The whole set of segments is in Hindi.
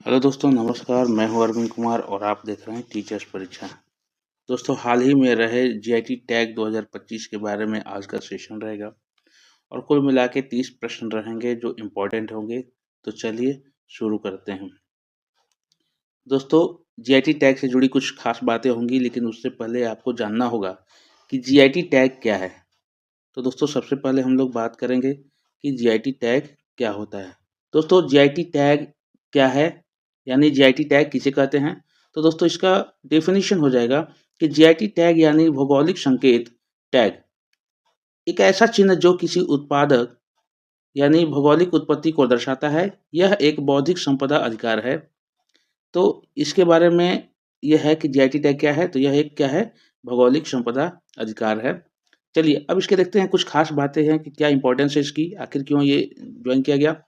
हेलो दोस्तों, नमस्कार। मैं हूं अरविंद कुमार और आप देख रहे हैं टीचर्स परीक्षा। दोस्तों, हाल ही में रहे जीआईटी टैग 2025 के बारे में आज का सेशन रहेगा और कुल मिला के 30 प्रश्न रहेंगे जो इम्पोर्टेंट होंगे। तो चलिए शुरू करते हैं। दोस्तों, जीआईटी टैग से जुड़ी कुछ खास बातें होंगी, लेकिन उससे पहले आपको जानना होगा कि जीआईटी टैग क्या है। तो दोस्तों, सबसे पहले हम लोग बात करेंगे कि जीआईटी टैग क्या होता है। दोस्तों, जीआईटी टैग क्या है, यानी जीआईटी टैग किसे कहते हैं। तो दोस्तों, इसका डेफिनेशन हो जाएगा कि जीआईटी टैग यानी भौगोलिक संकेत टैग एक ऐसा चिन्ह जो किसी उत्पादक यानी भौगोलिक उत्पत्ति को दर्शाता है। यह एक बौद्धिक संपदा अधिकार है। तो इसके बारे में यह है कि जीआईटी टैग क्या है। तो यह एक क्या है, भौगोलिक संपदा अधिकार है। चलिए अब इसके देखते हैं, कुछ खास बातें हैं कि क्या इंपॉर्टेंस है इसकी, आखिर क्यों ये ज्वाइन किया गया।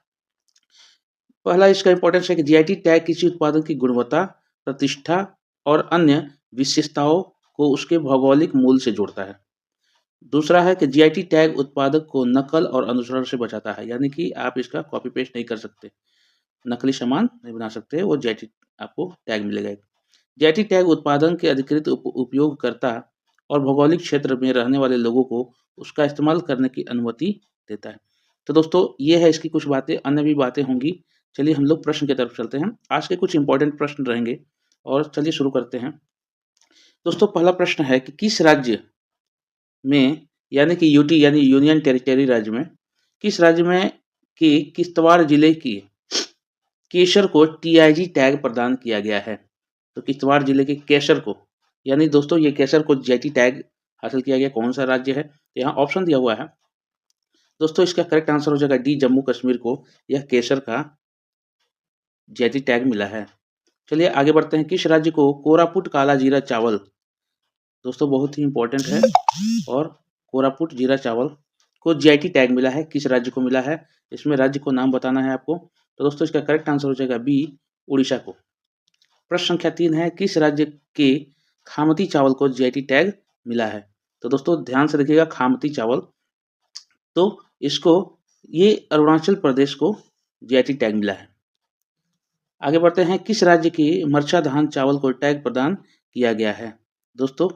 पहला इसका इंपॉर्टेंस है कि जीआईटी टैग किसी उत्पादन की गुणवत्ता, प्रतिष्ठा और अन्य विशेषताओं को उसके भौगोलिक मूल से जोड़ता है। दूसरा है कि जीआईटी टैग उत्पादक को नकल और अनुसरण से बचाता है, यानी कि आप इसका कॉपी पेस्ट नहीं कर सकते, नकली सामान नहीं बना सकते, वो जीआईटी आपको टैग मिलेगा। जीआईटी टैग उत्पादन के अधिकृत उपयोगकर्ता और भौगोलिक क्षेत्र में रहने वाले लोगों को उसका इस्तेमाल करने की अनुमति देता है। तो दोस्तों, ये है इसकी कुछ बातें, अन्य भी बातें होंगी। चलिए हम लोग प्रश्न की तरफ चलते हैं। आज के कुछ इंपॉर्टेंट प्रश्न रहेंगे और चलिए शुरू करते हैं। दोस्तों, पहला प्रश्न है कि किस राज्य में, यानी कि यूटी यानी यूनियन टेरिटरी राज्य में, किस राज्य में कि किश्तवाड़ जिले की केसर को टीआईजी टैग प्रदान किया गया है। तो किश्तवाड़ जिले के केसर को, यानी दोस्तों ये केसर को जीआईटी टैग हासिल किया गया, कौन सा राज्य है, यहाँ ऑप्शन दिया हुआ है। दोस्तों, इसका करेक्ट आंसर हो जाएगा डी, जम्मू कश्मीर को यह केसर का जीआईटी टैग मिला है। चलिए आगे बढ़ते हैं। किस राज्य को कोरापुट काला जीरा चावल, दोस्तों बहुत ही इंपॉर्टेंट है, और कोरापुट जीरा चावल को जीआईटी टैग मिला है, किस राज्य को मिला है, इसमें राज्य को नाम बताना है आपको। तो दोस्तों, इसका करेक्ट आंसर हो जाएगा बी, उड़ीसा को। प्रश्न संख्या 3 है, किस राज्य के खामती चावल को जीआईटी टैग मिला है। तो दोस्तों ध्यान से देखिएगा, खामती चावल, तो इसको ये अरुणाचल प्रदेश को जीआईटी टैग मिला है। आगे बढ़ते हैं। किस राज्य की मरचा धान चावल को टैग प्रदान किया गया है। दोस्तों,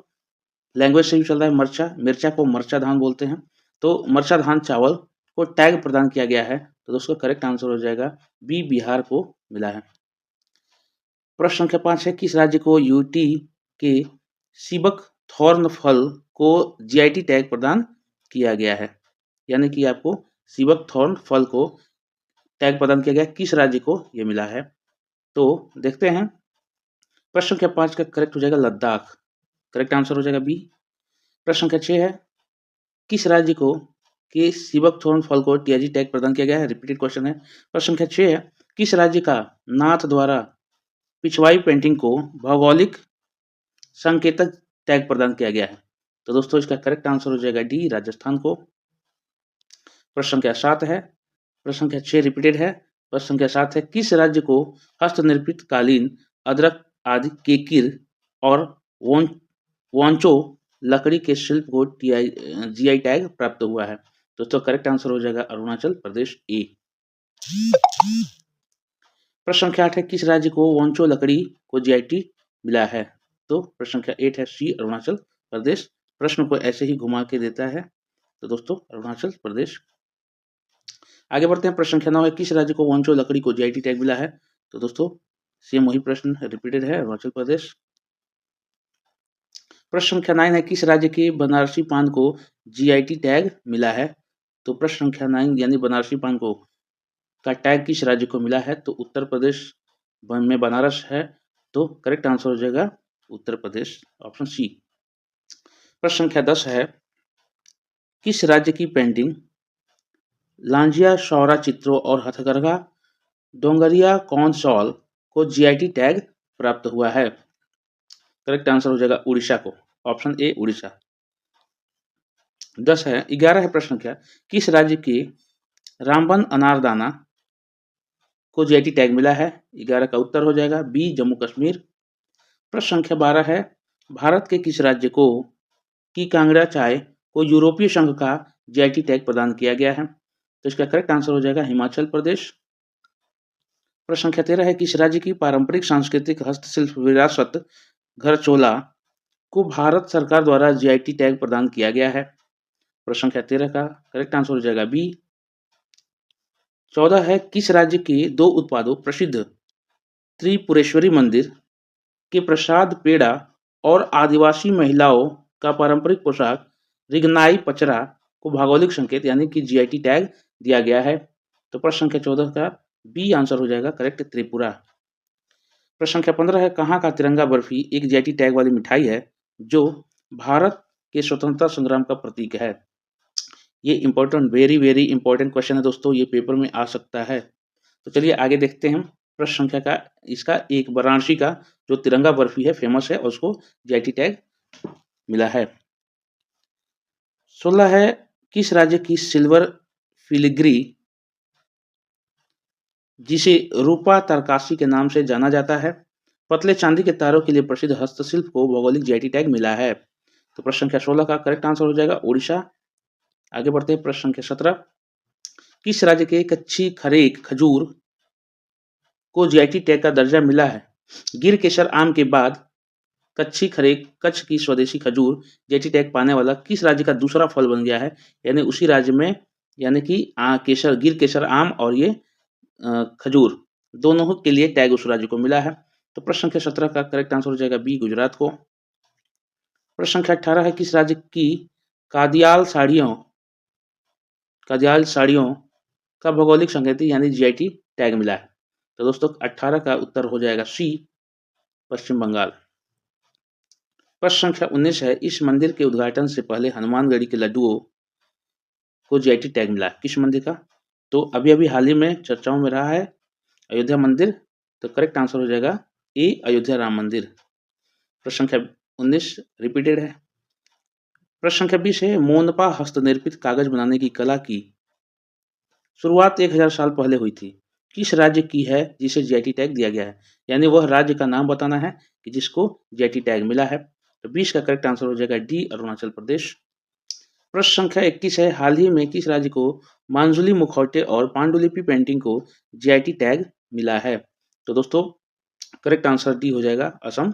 लैंग्वेज से भी चल रहा है, मरचा, मिर्चा को मरचा धान बोलते हैं, तो मरचा धान चावल को टैग प्रदान किया गया है। तो दोस्तों करेक्ट आंसर हो जाएगा बी, बिहार को मिला है। प्रश्न संख्या 5 है, किस राज्य को यूटी के सीबक थॉर्न फल को जीआईटी टैग प्रदान किया गया है, यानी कि आपको सीबक थॉर्न फल को टैग प्रदान किया गया, किस राज्य को ये मिला है। तो देखते हैं। प्रश्न संख्या 5 का करेक्ट हो जाएगा लद्दाख, करेक्ट आंसर हो जाएगा बी। प्रश्न संख्या 6 है, किस राज्य को कि सीबक थॉर्न फल को टीआईजी टैग प्रदान किया गया है, रिपीटेड क्वेश्चन है। प्रश्न संख्या 6 है, किस राज्य का नाथ द्वारा पिछवाई पेंटिंग को भौगोलिक संकेतक टैग प्रदान किया गया है। तो दोस्तों इसका करेक्ट आंसर हो जाएगा डी, राजस्थान को। प्रश्न संख्या 7 है, प्रश्न संख्या 6 रिपीटेड है। प्रश्न संख्या 7 है, किस राज्य को हस्तनिर्मित कालीन, अदरक आदि केकिर और वांचो लकड़ी के शिल्प को जीआई टैग प्राप्त हुआ है। दोस्तों करेक्ट आंसर हो जाएगा अरुणाचल प्रदेश, ए। प्रश्न संख्या 8 है, किस राज्य को वांचो लकड़ी को जीआईटी मिला है। तो प्रश्न संख्या 8 है सी, अरुणाचल प्रदेश। प्रश्न को ऐसे ही घुमा के देता है, तो दोस्तों अरुणाचल प्रदेश। आगे बढ़ते हैं। प्रश्न संख्या 9 है, किस राज्य को वांचो लकड़ी को जीआईटी टैग मिला है। तो दोस्तों सेम वही प्रश्न रिपीटेड है, अरुणाचल प्रदेश। प्रश्न संख्या 9 है, किस राज्य के बनारसी पान को जीआईटी टैग मिला है। तो प्रश्न संख्या 9 यानी बनारसी पान को का टैग किस राज्य को मिला है। तो उत्तर प्रदेश में बनारस है, तो करेक्ट आंसर हो जाएगा उत्तर प्रदेश, ऑप्शन सी। प्रश्न संख्या 10 है, किस राज्य की पेंटिंग लांजिया शौरा चित्रों और हथकरघा डोंगरिया कौंसौल को जीआईटी टैग प्राप्त हुआ है। करेक्ट आंसर हो जाएगा उड़ीसा को, ऑप्शन ए, उड़ीसा। 10 है, 11 है प्रश्न संख्या, किस राज्य के रामबन अनारदाना को जीआईटी टैग मिला है। 11 का उत्तर हो जाएगा बी, जम्मू कश्मीर। प्रश्न संख्या 12 है, भारत के किस राज्य को की कांगड़ा चाय को यूरोपीय संघ का जीआईटी टैग प्रदान किया गया है। तो इसका करेक्ट आंसर हो जाएगा हिमाचल प्रदेश। प्रश्न संख्या 13 है, किस राज्य की पारंपरिक सांस्कृतिक हस्तशिल्प विरासत घरचोला को भारत सरकार द्वारा जीआईटी टैग प्रदान किया गया है? प्रश्न संख्या 13 का करेक्ट आंसर हो जाएगा बी। 14 है, किस राज्य के दो उत्पादों प्रसिद्ध त्रिपुरेश्वरी मंदिर के प्रसाद पेड़ा और आदिवासी महिलाओं का पारंपरिक पोशाक रिगनाई पचरा को भौगोलिक संकेत यानी कि जीआईटी टैग दिया गया है? तो प्रश्न संख्या 14 का बी आंसर हो जाएगा करेक्ट, त्रिपुरा। प्रश्न संख्या 15 है, कहाँ का तिरंगा बर्फी एक जीआईटी टैग वाली मिठाई है जो भारत के स्वतंत्रता संग्राम का प्रतीक है? ये important, very very important question है दोस्तों, ये पेपर में आ सकता है। तो चलिए आगे देखते हैं। प्रश्न संख्या का इसका एक वाराणसी का जो तिरंगा बर्फी है फेमस है और उसको जीआईटी टैग मिला है। 16 है, किस राज्य की सिल्वर फिलिग्री जिसे रूपा तारकासी के नाम से जाना जाता है पतले चांदी के तारों के लिए प्रसिद्ध हस्तशिल्प को भौगोलिक जीआईटी टैग मिला है? तो प्रश्न संख्या 16 का करेक्ट आंसर हो जाएगा उड़ीसा। आगे बढ़ते हैं। प्रश्न संख्या 17, किस राज्य के कच्ची खरेक खजूर को जीआईटी टैग का दर्जा मिला है? गिर केसर आम के बाद कच्ची खरेक कच्छ की स्वदेशी खजूर जीआईटी टैग पाने वाला किस राज्य का दूसरा फल बन गया है? यानी उसी राज्य में, यानी कि केसर, गिर केसर आम और ये खजूर दोनों के लिए टैग उस राज्य को मिला है। तो प्रश्न संख्या 17 का करेक्ट आंसर हो जाएगा बी, गुजरात को। प्रश्न संख्या 18 है, किस राज्य की कादियाल साड़ियों का भौगोलिक संकेत यानी जीआईटी टैग मिला है? तो दोस्तों 18 का उत्तर हो जाएगा सी, पश्चिम बंगाल। प्रश्न संख्या 19 है, इस मंदिर के उद्घाटन से पहले हनुमानगढ़ी के लड्डुओं को जीआईटी टैग मिला है, किस मंदिर का? तो अभी अभी हाल ही में चर्चाओं में रहा है अयोध्या मंदिर। तो करेक्ट आंसर हो जाएगा ए, अयोध्या राम मंदिर। प्रश्न संख्या 19 रिपीटेड है। प्रश्न संख्या 20 है, मोनपा हस्तनिर्मित कागज बनाने की कला की शुरुआत 1000 साल पहले हुई थी, किस राज्य की है जिसे जीआईटी टैग दिया गया है? यानी वह राज्य का नाम बताना है कि जिसको जीआईटी टैग मिला है। तो 20 का करेक्ट आंसर हो जाएगा डी, अरुणाचल प्रदेश। प्रश्न संख्या 21 है, हाल ही में किस राज्य को मांजुली मुखौटे और पांडुलिपि पेंटिंग को जीआईटी टैग मिला है? तो दोस्तों करेक्ट आंसर डी हो जाएगा, असम।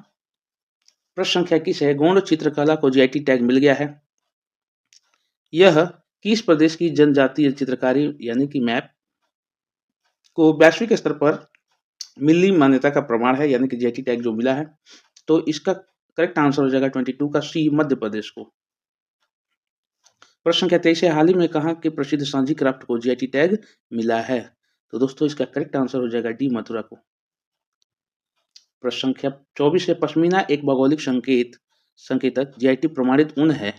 प्रश्न संख्या 21 है, गौड़ चित्रकला को जीआईटी टैग मिल गया है, यह किस प्रदेश की जनजातीय चित्रकारी यानी कि मैप को वैश्विक स्तर पर मिली मान्यता का प्रमाण है, यानी कि जीआईटी टैग जो मिला है? तो इसका करेक्ट आंसर हो जाएगा 22 का सी, मध्य प्रदेश को। प्रश्न संख्या 23 है, हाल ही में कहाँ के प्रसिद्ध सांझी क्राफ्ट को जीआईटी टैग मिला है? तो दोस्तों इसका करेक्ट आंसर हो जाएगा डी, मथुरा को। प्रश्न संख्या 24 है, पश्मीना एक भौगोलिक संकेतक जीआईटी प्रमाणित ऊन है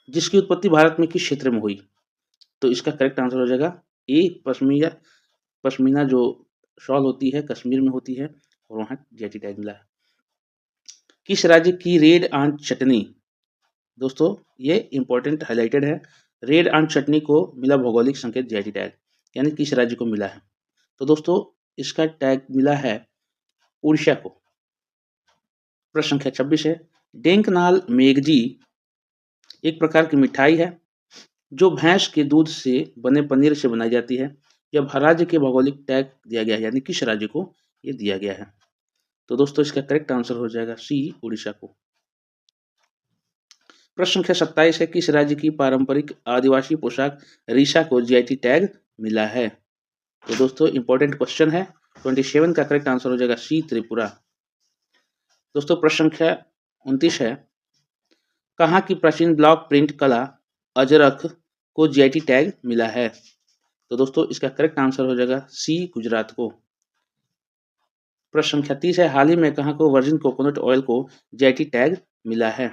जिसकी उत्पत्ति भारत में किस क्षेत्र में हुई? तो इसका करेक्ट आंसर हो जाएगा ए, पश्मीना जो शॉल होती है कश्मीर में होती है और वहां जीआईटी टैग मिला है। किस राज्य की रेड आंट चटनी, दोस्तों ये इंपॉर्टेंट हाईलाइटेड है, रेड आंट चटनी को मिला भौगोलिक संकेत जीआईटी टैग, यानी किस राज्य को मिला है? तो दोस्तों इसका टैग मिला है उड़ीसा को। प्रश्न संख्या 26 है, डेंकनाल मेघजी एक प्रकार की मिठाई है जो भैंस के दूध से बने पनीर से बनाई जाती है, जब हर राज्य के भौगोलिक टैग दिया गया है, यानी किस राज्य को ये दिया गया है? तो दोस्तों इसका करेक्ट आंसर हो जाएगा सी, उड़ीसा को। प्रश्न संख्या 27 है, किस राज्य की पारंपरिक आदिवासी पोशाक रीशा को जीआईटी टैग मिला है? तो दोस्तों इंपॉर्टेंट क्वेश्चन है, 27 का करेक्ट आंसर हो जाएगा सी, त्रिपुरा। दोस्तों प्रश्न संख्या 29 है, कहाँ की प्राचीन ब्लॉक प्रिंट कला अजरख को जीआईटी टैग मिला है? तो दोस्तों इसका करेक्ट आंसर हो जाएगा सी, गुजरात को। प्रश्न संख्या 30 है, हाल ही में कहाँ को वर्जिन कोकोनट ऑयल को जीआईटी टैग मिला है?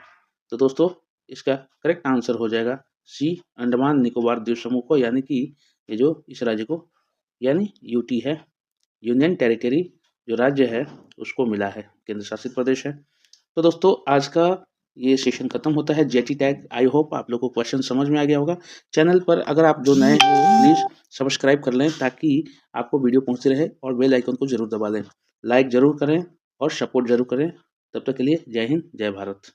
तो दोस्तों इसका करेक्ट आंसर हो जाएगा सी, अंडमान निकोबार द्वीप समूह को, यानी कि ये जो इस राज्य को यानी यूटी है, यूनियन टेरिटरी जो राज्य है उसको मिला है, केंद्र शासित प्रदेश है। तो दोस्तों आज का ये सेशन खत्म होता है जीआईटी टैग। आई होप आप लोगों को क्वेश्चन समझ में आ गया होगा। चैनल पर अगर आप जो नए हो प्लीज़ सब्सक्राइब कर लें ताकि आपको वीडियो पहुंचती रहे और बेल आइकन को जरूर दबा लें। लाइक जरूर करें और सपोर्ट जरूर करें। तब तक के लिए जय हिंद, जय भारत।